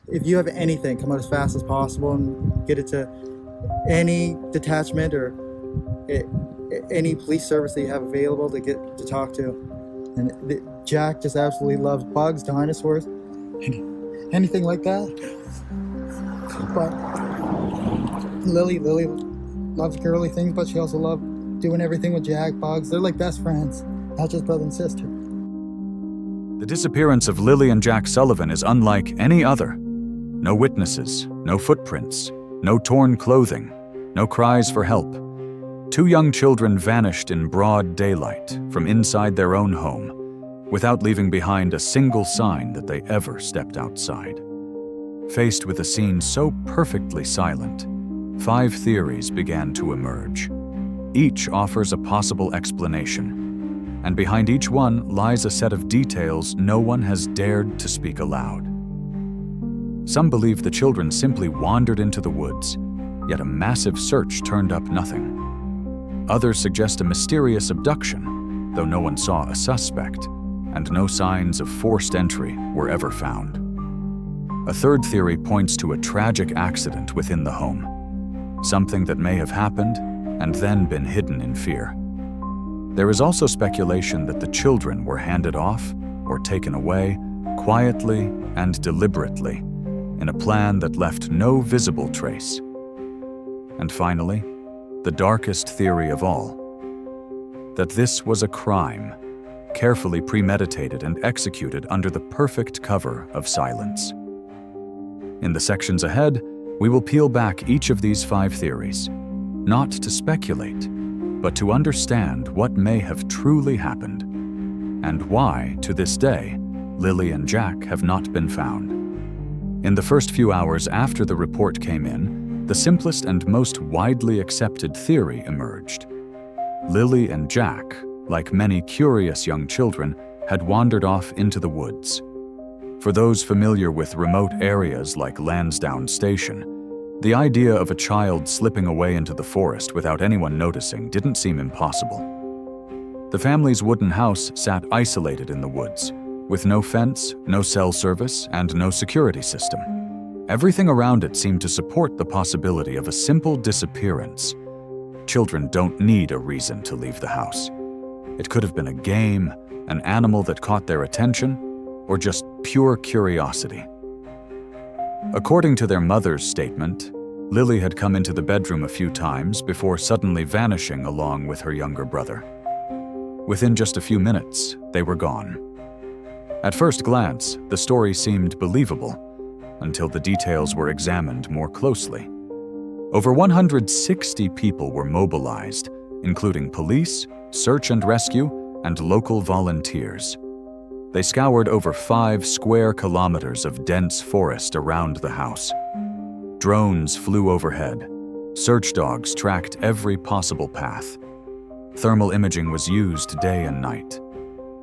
if you have anything, come out as fast as possible and get it to any detachment or any police service that you have available to get to talk to. And Jack just absolutely loves bugs, dinosaurs, anything like that. But Lilly loves girly things, but she also loves doing everything with Jack, bugs. They're like best friends, not just brother and sister. The disappearance of Lilly and Jack Sullivan is unlike any other. No witnesses, no footprints, no torn clothing, no cries for help. Two young children vanished in broad daylight from inside their own home, without leaving behind a single sign that they ever stepped outside. Faced with a scene so perfectly silent, 5 theories began to emerge. Each offers a possible explanation, and behind each one lies a set of details no one has dared to speak aloud. Some believe the children simply wandered into the woods, yet a massive search turned up nothing. Others suggest a mysterious abduction, though no one saw a suspect, and no signs of forced entry were ever found. A third theory points to a tragic accident within the home, something that may have happened and then been hidden in fear. There is also speculation that the children were handed off or taken away quietly and deliberately in a plan that left no visible trace. And finally, the darkest theory of all, that this was a crime, carefully premeditated and executed under the perfect cover of silence. In the sections ahead, we will peel back each of these 5 theories, not to speculate, but to understand what may have truly happened, and why, to this day, Lilly and Jack have not been found. In the first few hours after the report came in, the simplest and most widely accepted theory emerged. Lilly and Jack, like many curious young children, had wandered off into the woods. For those familiar with remote areas like Lansdowne Station, the idea of a child slipping away into the forest without anyone noticing didn't seem impossible. The family's wooden house sat isolated in the woods, with no fence, no cell service, and no security system. Everything around it seemed to support the possibility of a simple disappearance. Children don't need a reason to leave the house. It could have been a game, an animal that caught their attention, or just pure curiosity. According to their mother's statement, Lilly had come into the bedroom a few times before suddenly vanishing along with her younger brother. Within just a few minutes, they were gone. At first glance, the story seemed believable, until the details were examined more closely. Over 160 people were mobilized, including police, search and rescue, and local volunteers. They scoured over 5 square kilometers of dense forest around the house. Drones flew overhead. Search dogs tracked every possible path. Thermal imaging was used day and night.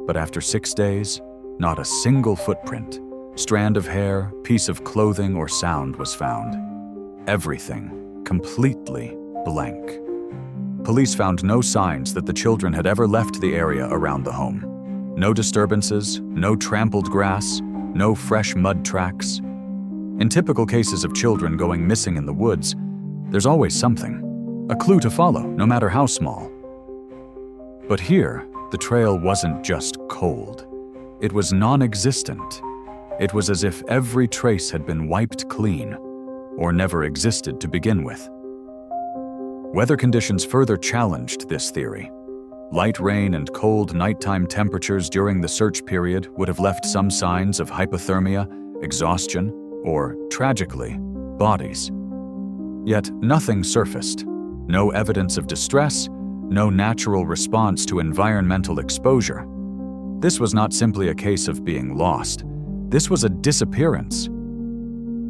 But after 6 days, not a single footprint, strand of hair, piece of clothing, or sound was found. Everything completely blank. Police found no signs that the children had ever left the area around the home. No disturbances, no trampled grass, no fresh mud tracks. In typical cases of children going missing in the woods, there's always something, a clue to follow, no matter how small. But here, the trail wasn't just cold. It was non-existent. It was as if every trace had been wiped clean, or never existed to begin with. Weather conditions further challenged this theory. Light rain and cold nighttime temperatures during the search period would have left some signs of hypothermia, exhaustion, or, tragically, bodies. Yet nothing surfaced. No evidence of distress, no natural response to environmental exposure. This was not simply a case of being lost. This was a disappearance.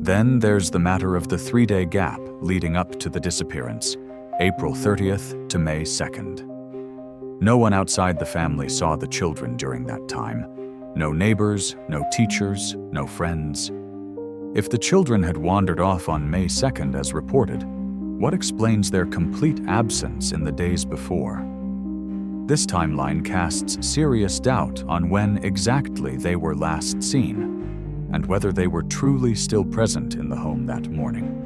Then there's the matter of the 3-day gap leading up to the disappearance, April 30th to May 2nd. No one outside the family saw the children during that time. No neighbors, no teachers, no friends. If the children had wandered off on May 2nd as reported, what explains their complete absence in the days before? This timeline casts serious doubt on when exactly they were last seen, and whether they were truly still present in the home that morning.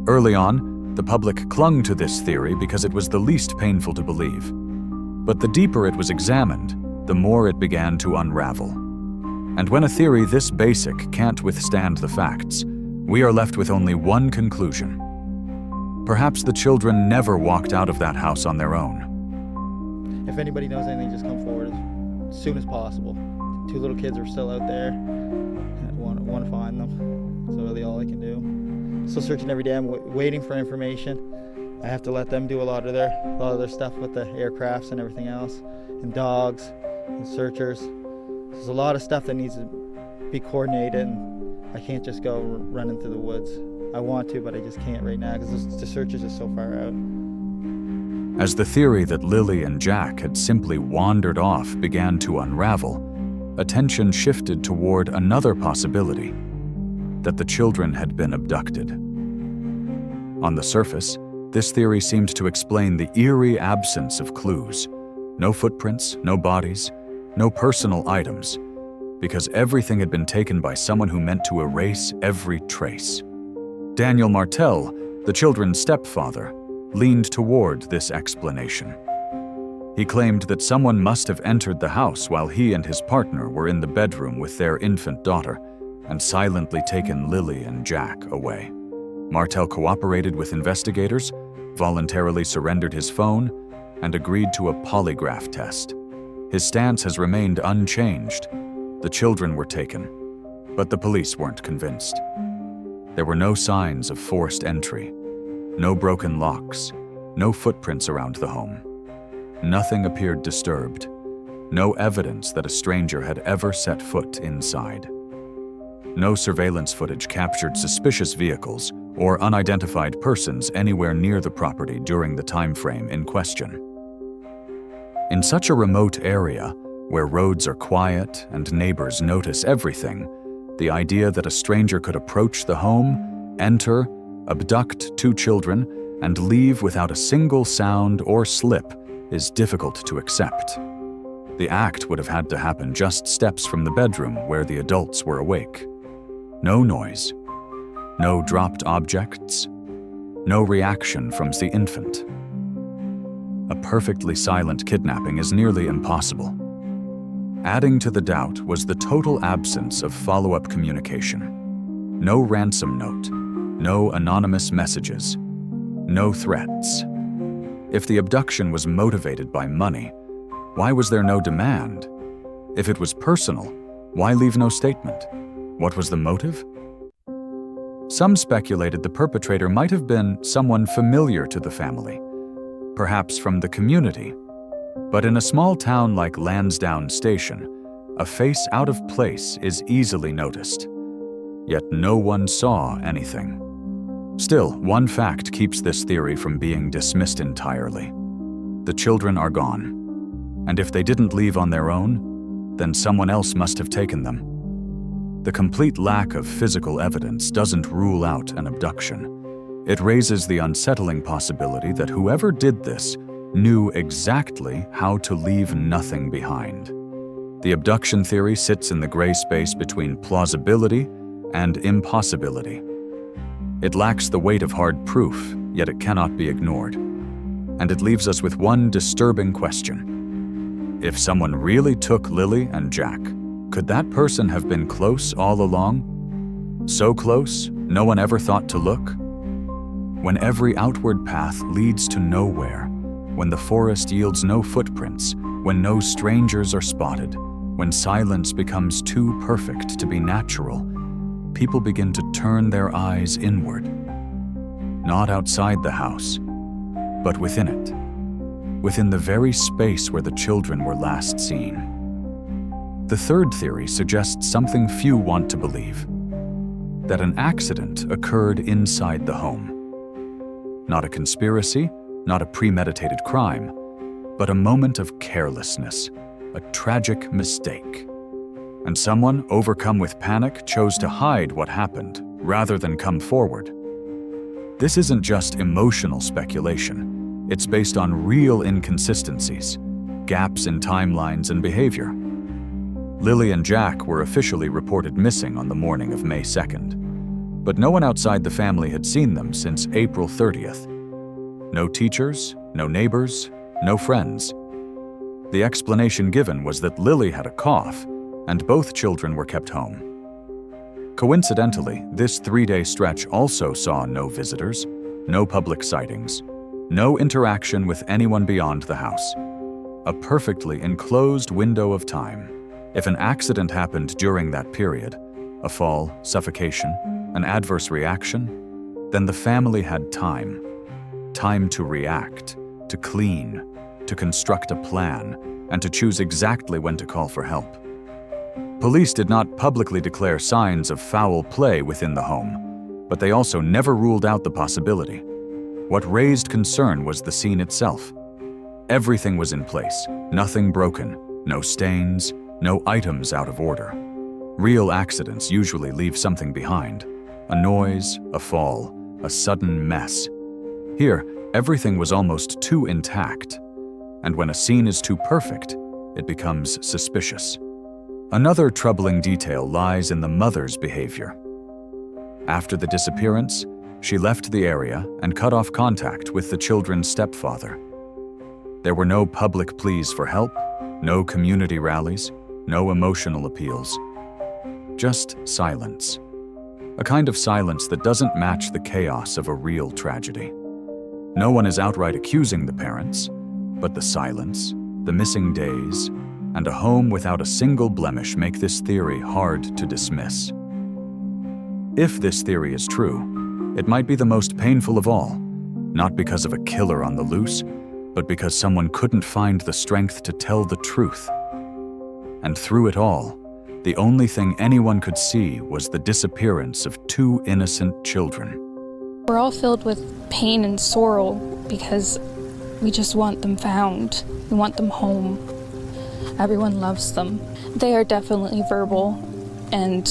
Early on, the public clung to this theory because it was the least painful to believe. But the deeper it was examined, the more it began to unravel. And when a theory this basic can't withstand the facts, we are left with only one conclusion. Perhaps the children never walked out of that house on their own. If anybody knows anything, just come forward as soon as possible. 2 little kids are still out there. I want to find them. That's really all I can do. Still searching every day. I'm waiting for information. I have to let them do a lot of their stuff with the aircrafts and everything else, and dogs and searchers. There's a lot of stuff that needs to be coordinated, and I can't just go running through the woods. I want to, but I just can't right now because the search is just so far out. As the theory that Lilly and Jack had simply wandered off began to unravel, attention shifted toward another possibility: that the children had been abducted. On the surface, this theory seemed to explain the eerie absence of clues. No footprints, no bodies, no personal items, because everything had been taken by someone who meant to erase every trace. Daniel Martel, the children's stepfather, leaned toward this explanation. He claimed that someone must have entered the house while he and his partner were in the bedroom with their infant daughter and silently taken Lilly and Jack away. Martel cooperated with investigators, voluntarily surrendered his phone, and agreed to a polygraph test. His stance has remained unchanged. The children were taken, but the police weren't convinced. There were no signs of forced entry, no broken locks, no footprints around the home. Nothing appeared disturbed, no evidence that a stranger had ever set foot inside. No surveillance footage captured suspicious vehicles or unidentified persons anywhere near the property during the time frame in question. In such a remote area, where roads are quiet and neighbors notice everything, the idea that a stranger could approach the home, enter, abduct 2 children, and leave without a single sound or slip is difficult to accept. The act would have had to happen just steps from the bedroom where the adults were awake. No noise, no dropped objects, no reaction from the infant. A perfectly silent kidnapping is nearly impossible. Adding to the doubt was the total absence of follow-up communication. No ransom note, no anonymous messages, no threats. If the abduction was motivated by money, why was there no demand? If it was personal, why leave no statement? What was the motive? Some speculated the perpetrator might have been someone familiar to the family, perhaps from the community. But in a small town like Lansdowne Station, a face out of place is easily noticed. Yet no one saw anything. Still, one fact keeps this theory from being dismissed entirely. The children are gone. And if they didn't leave on their own, then someone else must have taken them. The complete lack of physical evidence doesn't rule out an abduction. It raises the unsettling possibility that whoever did this knew exactly how to leave nothing behind. The abduction theory sits in the gray space between plausibility and impossibility. It lacks the weight of hard proof, yet it cannot be ignored. And it leaves us with one disturbing question. If someone really took Lilly and Jack, could that person have been close all along? So close, no one ever thought to look? When every outward path leads to nowhere, when the forest yields no footprints, when no strangers are spotted, when silence becomes too perfect to be natural, people begin to turn their eyes inward. Not outside the house, but within it, within the very space where the children were last seen. The third theory suggests something few want to believe: that an accident occurred inside the home. Not a conspiracy, not a premeditated crime, but a moment of carelessness, a tragic mistake. And someone, overcome with panic, chose to hide what happened rather than come forward. This isn't just emotional speculation. It's based on real inconsistencies, gaps in timelines and behavior. Lilly and Jack were officially reported missing on the morning of May 2nd. But no one outside the family had seen them since April 30th. No teachers, no neighbors, no friends. The explanation given was that Lilly had a cough, and both children were kept home. Coincidentally, this 3-day stretch also saw no visitors, no public sightings, no interaction with anyone beyond the house. A perfectly enclosed window of time. If an accident happened during that period, a fall, suffocation, an adverse reaction, then the family had time. Time to react, to clean, to construct a plan, and to choose exactly when to call for help. Police did not publicly declare signs of foul play within the home, but they also never ruled out the possibility. What raised concern was the scene itself. Everything was in place, nothing broken, no stains, no items out of order. Real accidents usually leave something behind. A noise, a fall, a sudden mess. Here, everything was almost too intact. And when a scene is too perfect, it becomes suspicious. Another troubling detail lies in the mother's behavior. After the disappearance, she left the area and cut off contact with the children's stepfather. There were no public pleas for help, no community rallies, no emotional appeals. Just silence. A kind of silence that doesn't match the chaos of a real tragedy. No one is outright accusing the parents, but the silence, the missing days, and a home without a single blemish make this theory hard to dismiss. If this theory is true, it might be the most painful of all, not because of a killer on the loose, but because someone couldn't find the strength to tell the truth. And through it all, the only thing anyone could see was the disappearance of 2 innocent children. We're all filled with pain and sorrow because we just want them found. We want them home. Everyone loves them. They are definitely verbal, and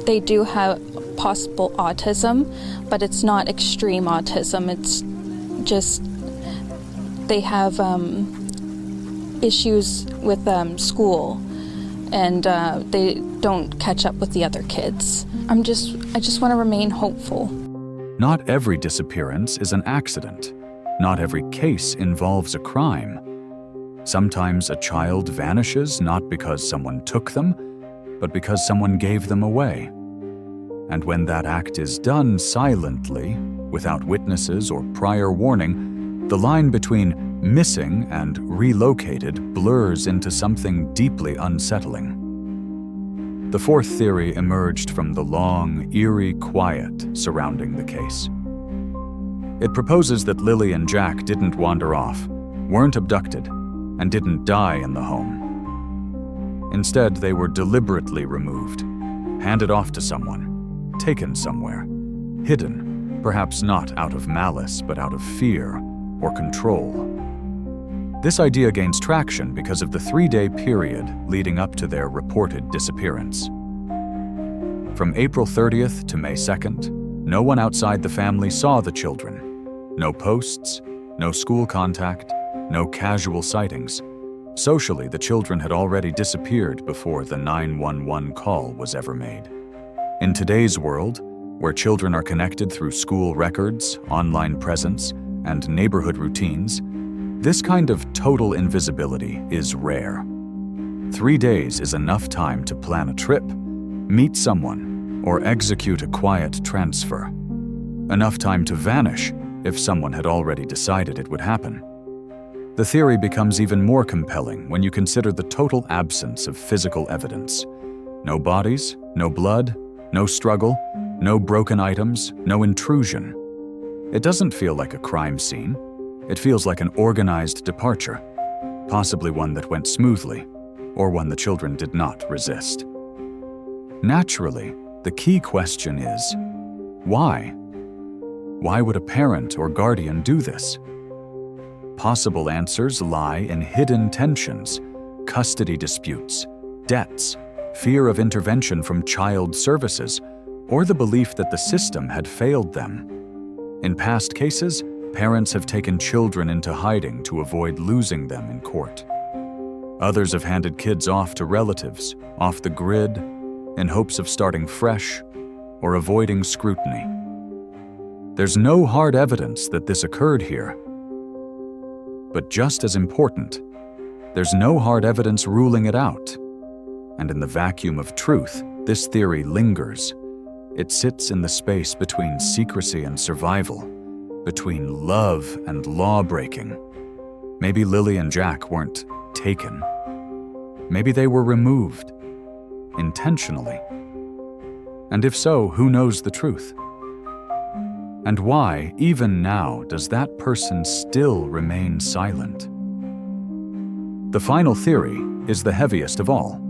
they do have possible autism, but it's not extreme autism. It's just they have issues with school, and they don't catch up with the other kids. I just want to remain hopeful. Not every disappearance is an accident. Not every case involves a crime. Sometimes a child vanishes not because someone took them, but because someone gave them away. And when that act is done silently, without witnesses or prior warning, the line between missing and relocated blurs into something deeply unsettling. The fourth theory emerged from the long, eerie quiet surrounding the case. It proposes that Lilly and Jack didn't wander off, weren't abducted, and didn't die in the home. Instead, they were deliberately removed, handed off to someone, taken somewhere, hidden, perhaps not out of malice, but out of fear or control. This idea gains traction because of the 3-day period leading up to their reported disappearance. From April 30th to May 2nd, no one outside the family saw the children. No posts, no school contact, no casual sightings. Socially, the children had already disappeared before the 911 call was ever made. In today's world, where children are connected through school records, online presence, and neighborhood routines, this kind of total invisibility is rare. 3 days is enough time to plan a trip, meet someone, or execute a quiet transfer. Enough time to vanish if someone had already decided it would happen. The theory becomes even more compelling when you consider the total absence of physical evidence. No bodies, no blood, no struggle, no broken items, no intrusion. It doesn't feel like a crime scene. It feels like an organized departure, possibly one that went smoothly, or one the children did not resist. Naturally, the key question is, why? Why would a parent or guardian do this? Possible answers lie in hidden tensions, custody disputes, debts, fear of intervention from child services, or the belief that the system had failed them. In past cases, parents have taken children into hiding to avoid losing them in court. Others have handed kids off to relatives, off the grid, in hopes of starting fresh or avoiding scrutiny. There's no hard evidence that this occurred here. But just as important, there's no hard evidence ruling it out. And in the vacuum of truth, this theory lingers. It sits in the space between secrecy and survival, between love and law-breaking. Maybe Lilly and Jack weren't taken. Maybe they were removed, intentionally. And if so, who knows the truth? And why, even now, does that person still remain silent? The final theory is the heaviest of all.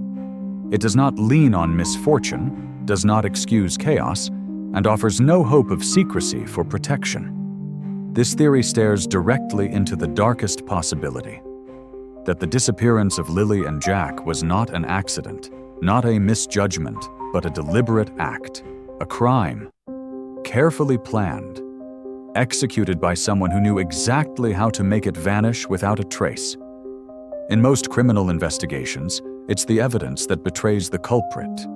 It does not lean on misfortune, does not excuse chaos, and offers no hope of secrecy for protection. This theory stares directly into the darkest possibility, that the disappearance of Lilly and Jack was not an accident, not a misjudgment, but a deliberate act, a crime, carefully planned, executed by someone who knew exactly how to make it vanish without a trace. In most criminal investigations, it's the evidence that betrays the culprit.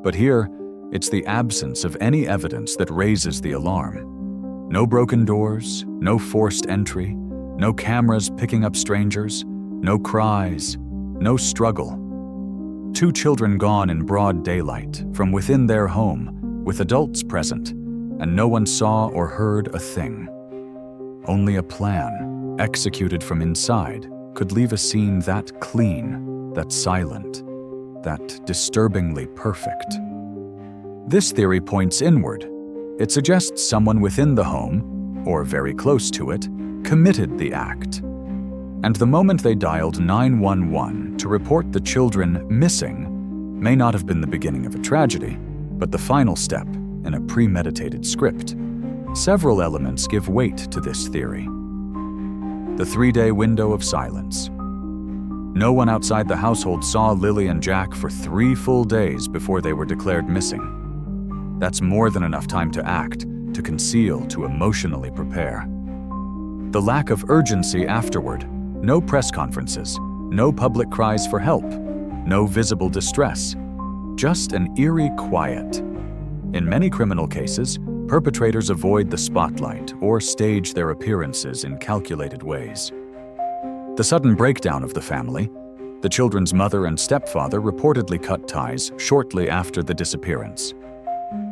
But here, it's the absence of any evidence that raises the alarm. No broken doors, no forced entry, no cameras picking up strangers, no cries, no struggle. 2 children gone in broad daylight, from within their home, with adults present, and no one saw or heard a thing. Only a plan, executed from inside, could leave a scene that clean, that silent, that disturbingly perfect. This theory points inward. It suggests someone within the home, or very close to it, committed the act. And the moment they dialed 911 to report the children missing may not have been the beginning of a tragedy, but the final step in a premeditated script. Several elements give weight to this theory. The 3-day window of silence. No one outside the household saw Lilly and Jack for 3 full days before they were declared missing. That's more than enough time to act, to conceal, to emotionally prepare. The lack of urgency afterward. No press conferences, no public cries for help, no visible distress, just an eerie quiet. In many criminal cases, perpetrators avoid the spotlight or stage their appearances in calculated ways. The sudden breakdown of the family, the children's mother and stepfather reportedly cut ties shortly after the disappearance.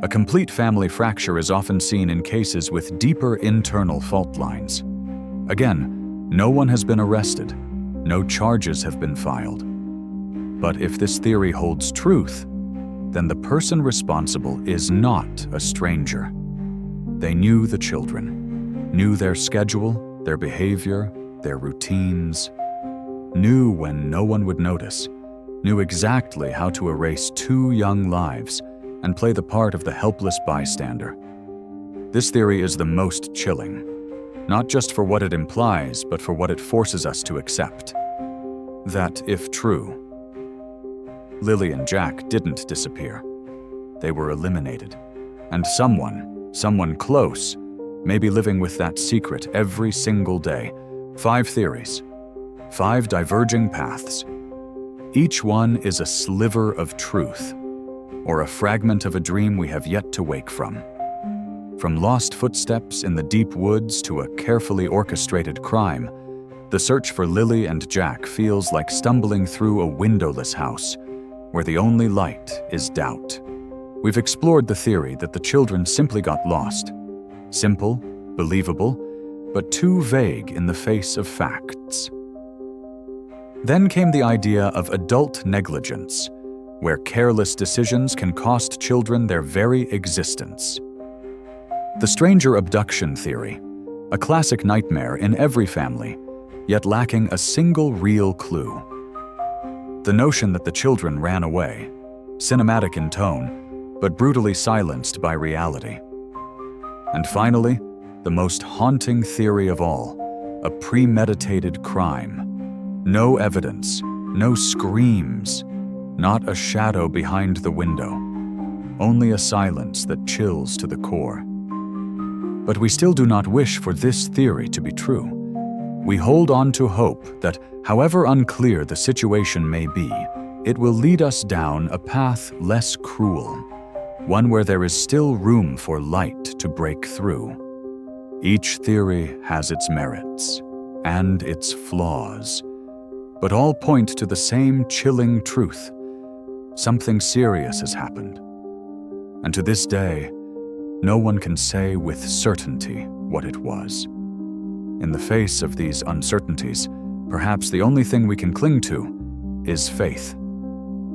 A complete family fracture is often seen in cases with deeper internal fault lines. Again, no one has been arrested, no charges have been filed. But if this theory holds truth, then the person responsible is not a stranger. They knew the children, knew their schedule, their behavior, their routines, knew when no one would notice, knew exactly how to erase 2 young lives and play the part of the helpless bystander. This theory is the most chilling. Not just for what it implies, but for what it forces us to accept. That, if true, Lilly and Jack didn't disappear. They were eliminated. And someone close, may be living with that secret every single day. 5 theories, 5 diverging paths. Each one is a sliver of truth, or a fragment of a dream we have yet to wake from. From lost footsteps in the deep woods to a carefully orchestrated crime, the search for Lilly and Jack feels like stumbling through a windowless house, where the only light is doubt. We've explored the theory that the children simply got lost. Simple, believable, but too vague in the face of facts. Then came the idea of adult negligence, where careless decisions can cost children their very existence. The stranger abduction theory, a classic nightmare in every family, yet lacking a single real clue. The notion that the children ran away, cinematic in tone, but brutally silenced by reality. And finally, the most haunting theory of all, a premeditated crime. No evidence, no screams, not a shadow behind the window, only a silence that chills to the core. But we still do not wish for this theory to be true. we hold on to hope that, however unclear the situation may be, it will lead us down a path less cruel, one where there is still room for light to break through. Each theory has its merits and its flaws, but all point to the same chilling truth. Something serious has happened. And to this day, no one can say with certainty what it was. In the face of these uncertainties, perhaps the only thing we can cling to is faith.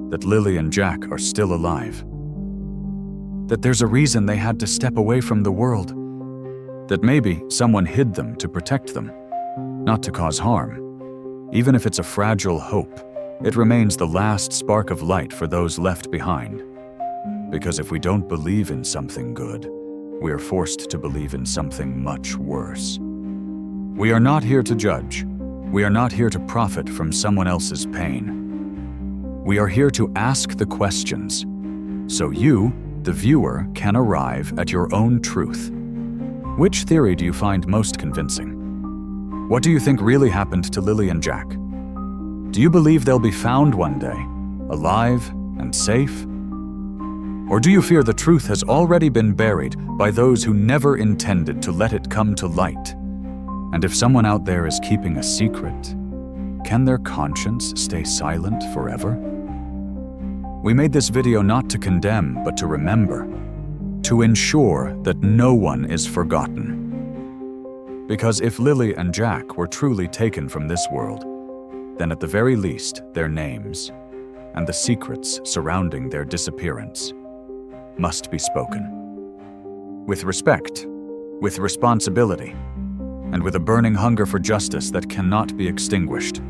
That Lilly and Jack are still alive. That there's a reason they had to step away from the world. That maybe someone hid them to protect them, not to cause harm. Even if it's a fragile hope, it remains the last spark of light for those left behind. Because if we don't believe in something good, we are forced to believe in something much worse. We are not here to judge. We are not here to profit from someone else's pain. We are here to ask the questions, so you, the viewer, can arrive at your own truth. Which theory do you find most convincing? What do you think really happened to Lilly and Jack? Do you believe they'll be found one day, alive and safe? Or do you fear the truth has already been buried by those who never intended to let it come to light? And if someone out there is keeping a secret, can their conscience stay silent forever? We made this video not to condemn, but to remember, to ensure that no one is forgotten. Because if Lilly and Jack were truly taken from this world, then at the very least their names and the secrets surrounding their disappearance must be spoken. With respect, with responsibility, and with a burning hunger for justice that cannot be extinguished.